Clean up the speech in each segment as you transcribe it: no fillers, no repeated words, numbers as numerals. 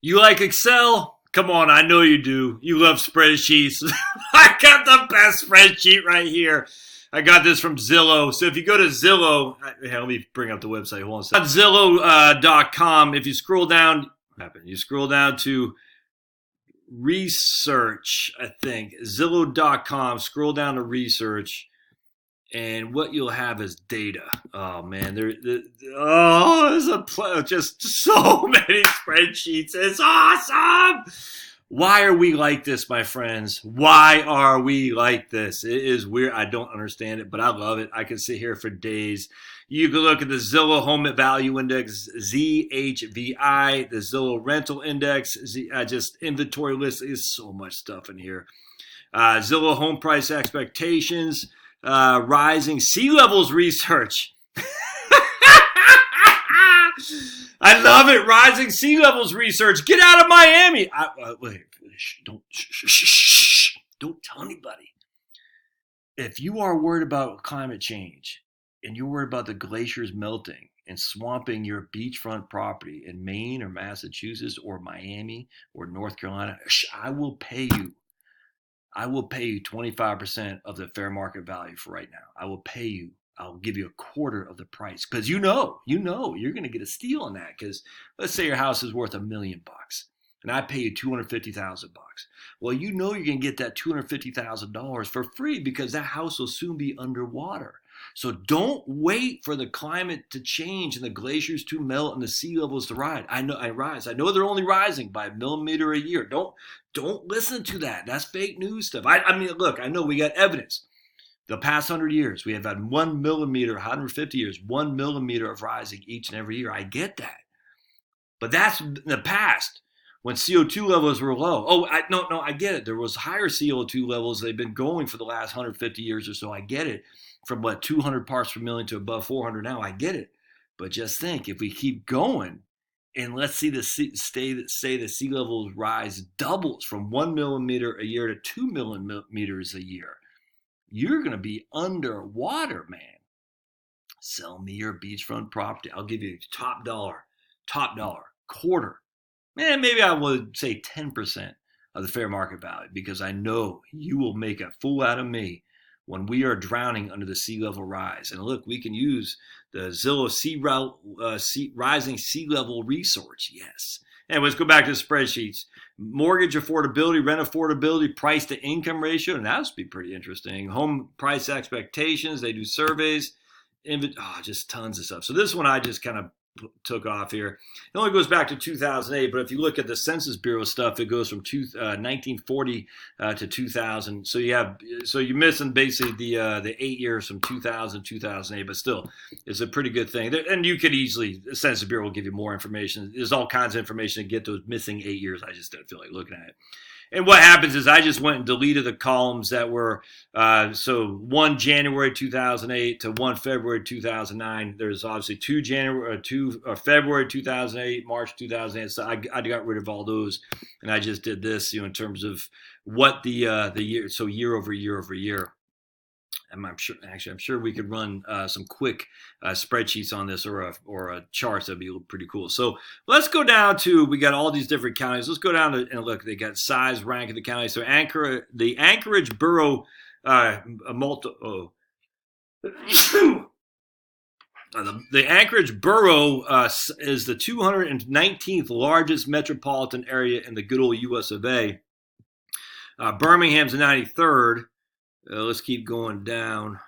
You like Excel? Come on, I know you do. You love spreadsheets. I got the best spreadsheet right here. I got this from Zillow. So if you go to Zillow, let me bring up the website. Hold on a second. Zillow.com. If you scroll down, what happened? You scroll down to research, I think. Zillow.com. Scroll down to research. And what you'll have is data. Oh man, just so many spreadsheets. It's awesome. Why are we like this, my friends? Why are we like this? It is weird. I don't understand it, but I love it. I can sit here for days. You can look at the Zillow Home Value Index, ZHVI, the Zillow Rental Index, just inventory list. There's so much stuff in here. Zillow Home Price Expectations. Rising sea levels research. I love it. Rising sea levels research. Get out of Miami. Wait, don't tell anybody. If you are worried about climate change and you're worried about the glaciers melting and swamping your beachfront property in Maine or Massachusetts or Miami or North Carolina, I will pay you 25% of the fair market value for right now. I'll give you a quarter of the price because you know you're going to get a steal on that. Because let's say your house is worth $1 million and I pay you $250,000. Well, you're going to get that $250,000 for free because that house will soon be underwater. So don't wait for the climate to change and the glaciers to melt and the sea levels to rise. I know they're only rising by a millimeter a year. Don't listen to that. That's fake news stuff. I mean, look, I know we got evidence. The past 100 years, we have had 1 millimeter, 150 years, 1 millimeter of rising each and every year. I get that. But that's in the past when CO2 levels were low. I get it. There was higher CO2 levels. They've been going for the last 150 years or so. I get it. From 200 parts per million to above 400 now. I get it. But just think, if we keep going, and let's see say the sea levels rise doubles from 1 millimeter a year to 2 millimeters a year, you're going to be underwater, man. Sell me your beachfront property. I'll give you top dollar, quarter. Man, maybe I would say 10% of the fair market value because I know you will make a fool out of me when we are drowning under the sea level rise. And look, we can use the Zillow rising sea level research. Yes. And let's go back to the spreadsheets. Mortgage affordability, rent affordability, price to income ratio. And that would be pretty interesting. Home price expectations. They do surveys. Just tons of stuff. So this one I just kind of took off here. It only goes back to 2008, but if you look at the Census Bureau stuff, it goes from 1940 to 2000. So you're missing basically the 8 years from 2000 2008, but still, it's a pretty good thing. And you could easily, the Census Bureau will give you more information. There's all kinds of information to get those missing 8 years. I just didn't feel like looking at it. And what happens is I just went and deleted the columns that were, 1 January 2008 to 1 February 2009. There's obviously 2 February 2008, March 2008. So I got rid of all those. And I just did this, in terms of what the year, so year over year. And I'm sure we could run some quick spreadsheets on this or a chart. That'd be pretty cool. So let's go down to, we got all these different counties. Let's go down to, and look, they got size, rank of the county. So the Anchorage Borough, the Anchorage Borough is the 219th largest metropolitan area in the good old US of A. Birmingham's the 93rd. Let's keep going down.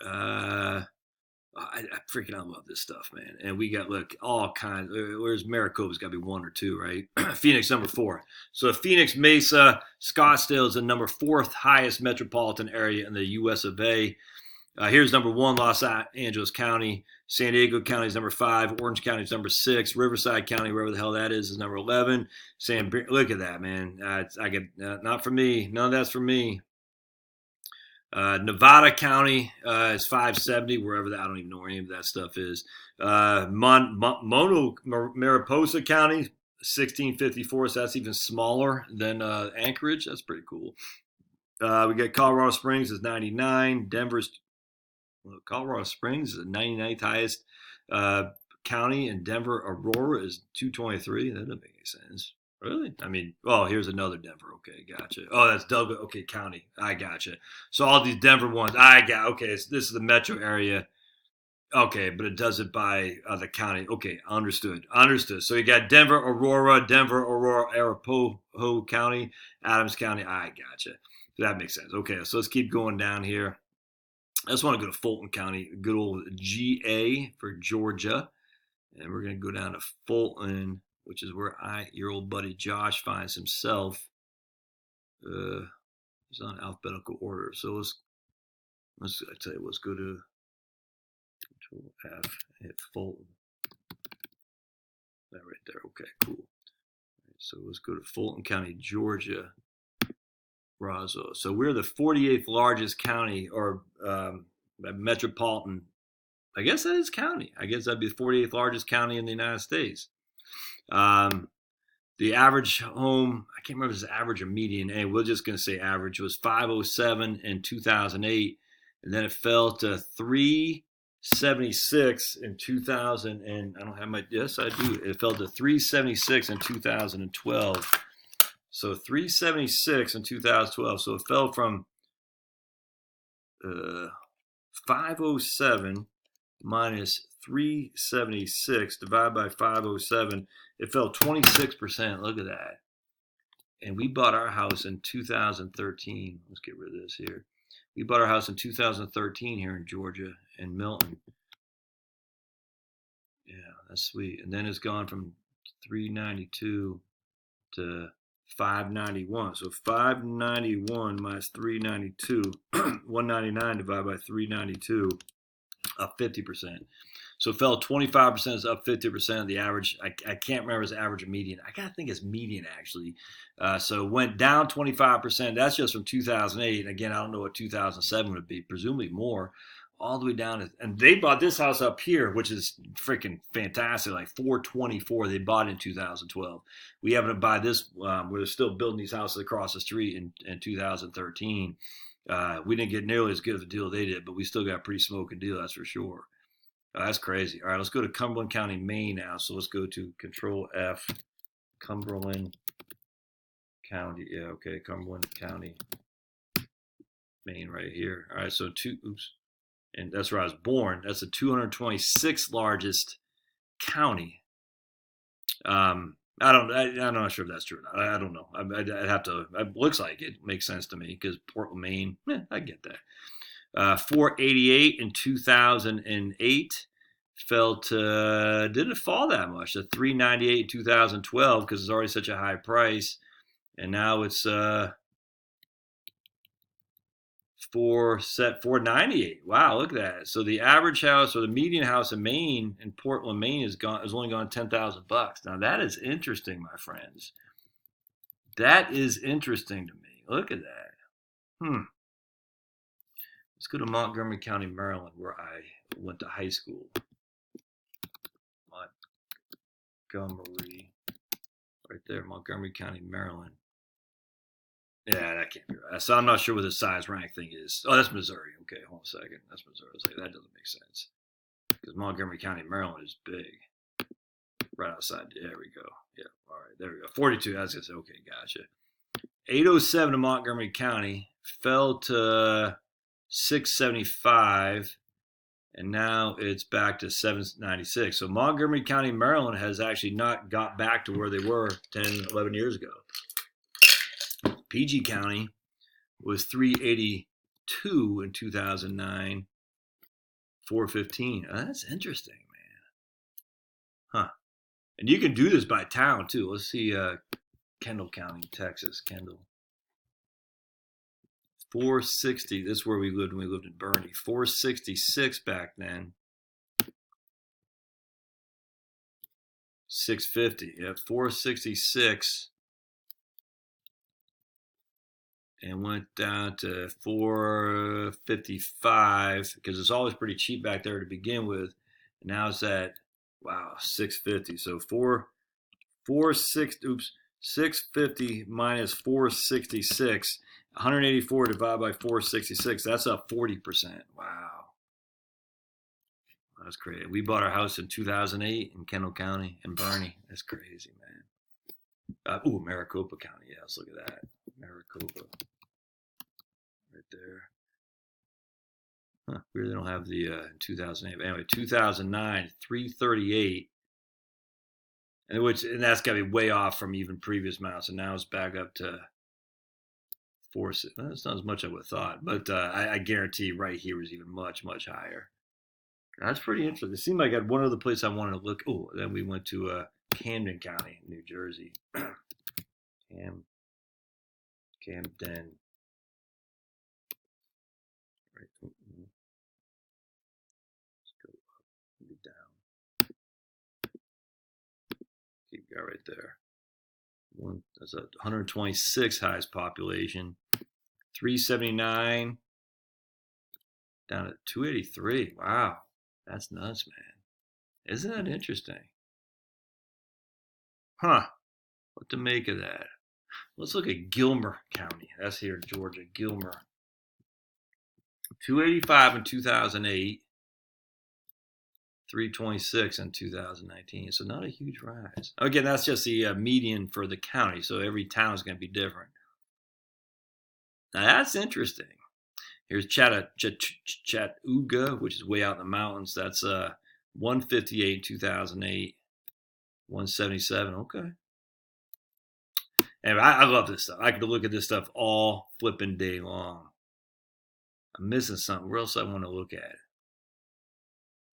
I freaking love this stuff, man. And we got, look, all kinds. Where's Maricopa's got to be 1 or 2, right? Phoenix, number 4. So Phoenix, Mesa, Scottsdale is the number 4th highest metropolitan area in the US of A. Here's number 1, Los Angeles County. San Diego County is number 5. Orange County is number 6. Riverside County, wherever the hell that is number 11. Look at that, man. Not for me. None of that's for me. Nevada County is 570, wherever that, I don't even know where any of that stuff is. Mariposa County, 1654, so that's even smaller than Anchorage. That's pretty cool. We got Colorado Springs is 99. Colorado Springs is the 99th highest County in Denver, Aurora is 223. That doesn't make any sense. Really? I mean, oh, here's another Denver. Okay, gotcha. Oh, that's Douglas. Okay, county. I gotcha. So all these Denver ones, I got. Okay, this is the metro area. Okay, but it does it by the county. Okay, understood. Understood. So you got Denver, Aurora, Arapahoe County, Adams County. I gotcha. So that makes sense. Okay, so let's keep going down here. I just want to go to Fulton County, good old GA for Georgia. And we're going to go down to Fulton, which is where your old buddy Josh finds himself. He's on alphabetical order. So I tell you, let's go to Control F, hit Fulton. That right there. Okay, cool. Right, so let's go to Fulton County, Georgia. Roswell. So we're the 48th largest county, or metropolitan. I guess that is county. I guess that'd be the 48th largest county in the United States. The average home, I can't remember if it's average or median. Hey, we're just going to say average, was 507 in 2008, and then it fell to 376 in 2000. And I don't have my, yes, I do. It fell to 376 in 2012. So 376 in 2012. So it fell from 507 minus 376 divided by 507. It fell 26%. Look at that. And we bought our house in 2013. Let's get rid of this here. We bought our house in 2013 here in Georgia, in Milton. Yeah, that's sweet. And then it's gone from 392 to 591. So 591 minus 392, 199 divided by 392, up 50%. So it fell 25%, is up 50%. The average, I can't remember his average or median. I gotta think it's median actually. So it went down 25%. That's just from 2008. And again, I don't know what 2007 would be. Presumably more. All the way down, and they bought this house up here, which is freaking fantastic, like 424. They bought in 2012. We happened to buy this. We're still building these houses across the street in 2013. We didn't get nearly as good of a deal they did, but we still got a pretty smoking deal, that's for sure. That's crazy. All right, let's go to Cumberland County, Maine now. So let's go to Control F, Cumberland County. Yeah, okay, Cumberland County, Maine, right here. All right, so and that's where I was born. That's the 226th largest county. I'm not sure if that's true or not. I don't know. I'd have to. It looks like it makes sense to me because Portland, Maine. I get that. 488 in 2008 fell to. Didn't fall that much. To 398 in 2012 because it's already such a high price, and now it's 498. Wow, look at that. So the average house or the median house in Maine, in Portland, Maine, is only gone $10,000. Now that is interesting, my friends. That is interesting to me. Look at that. Let's go to Montgomery County, Maryland, where I went to high school. Montgomery, right there, Montgomery County, Maryland. Yeah, that can't be right. So I'm not sure what the size rank thing is. Oh, that's Missouri. Okay, hold on a second. That's Missouri. I was like, that doesn't make sense. Because Montgomery County, Maryland is big. Right outside. There we go. Yeah, all right. There we go. 42. I was going to say, okay, gotcha. 807 in Montgomery County fell to 675. And now it's back to 796. So Montgomery County, Maryland has actually not got back to where they were 10, 11 years ago. PG County was 382 in 2009, 415. Oh, that's interesting, man. Huh. And you can do this by town, too. Let's see Kendall County, Texas. Kendall. 460. This is where we lived when we lived in Bernie. 466 back then. 650. Yeah, 466. And went down to 455 because it's always pretty cheap back there to begin with. And now it's at 650. So 650 minus 466, 184 divided by 466. That's up 40%. Wow. That's crazy. We bought our house in 2008 in Kendall County in Bernie. That's crazy, man. Maricopa County. Yeah, let's look at that. Maricopa. Right there. Huh, we really don't have the 2008. But anyway, 2009, 338. And that's got to be way off from even previous amounts. And now it's back up to 4. Well, that's not as much as I would have thought. But I guarantee right here was even much, much higher. That's pretty interesting. It seemed like I had one other place I wanted to look. Oh, then we went to Camden County, New Jersey. Camden. Right. Let's go up, maybe down. Keep going right there. That's 126 highest population. 379 down at 283. Wow, that's nuts, man. Isn't that interesting? Huh? What to make of that? Let's look at Gilmer County. That's here in Georgia. Gilmer. 285 in 2008. 326 in 2019. So not a huge rise. Again, that's just the median for the county. So every town is going to be different. Now that's interesting. Here's Chattanooga, which is way out in the mountains. That's 158 in 2008. 177. Okay. Anyway, I love this stuff. I could look at this stuff all flipping day long. I'm missing something. Where else I want to look at?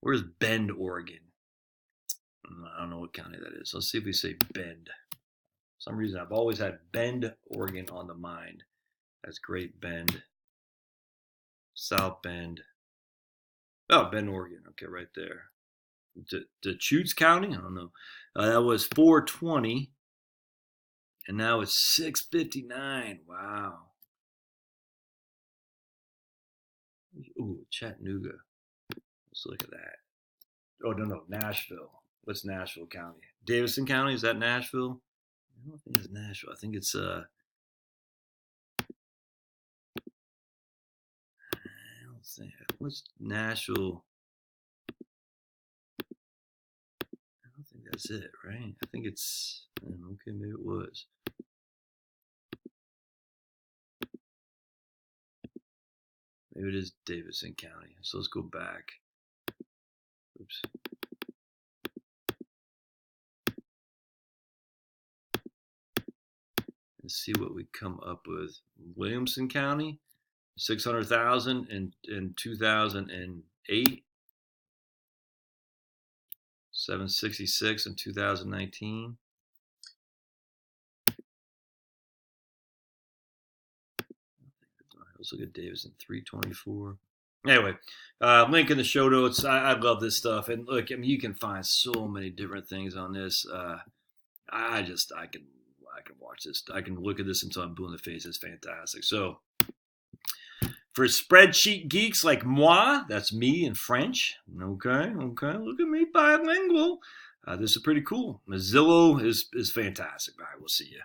Where's Bend, Oregon? I don't know what county that is. Let's see if we say Bend. For some reason, I've always had Bend, Oregon on the mind. That's Great Bend. South Bend. Oh, Bend, Oregon. Okay, right there. Deschutes County? I don't know. That was 420. And now it's 659. Wow. Ooh, Chattanooga. Let's look at that. Oh, no, Nashville. What's Nashville County? Davidson County, is that Nashville? I don't think it's Nashville. I think it's I don't think. What's Nashville? I don't think that's it, right? I think it's okay, maybe it was. Maybe it is Davidson County. So let's go back. Oops. And see what we come up with. Williamson County, 600,000 in 2008. 766 in 2019. Let's look at Davidson, 324. Anyway, link in the show notes. I love this stuff, and look, I mean, you can find so many different things on this. I can watch this. I can look at this until I'm blue in the face. It's fantastic. So, for spreadsheet geeks like moi, that's me in French. Okay. Look at me, bilingual. This is pretty cool. Zillow is fantastic. All right, we'll see you.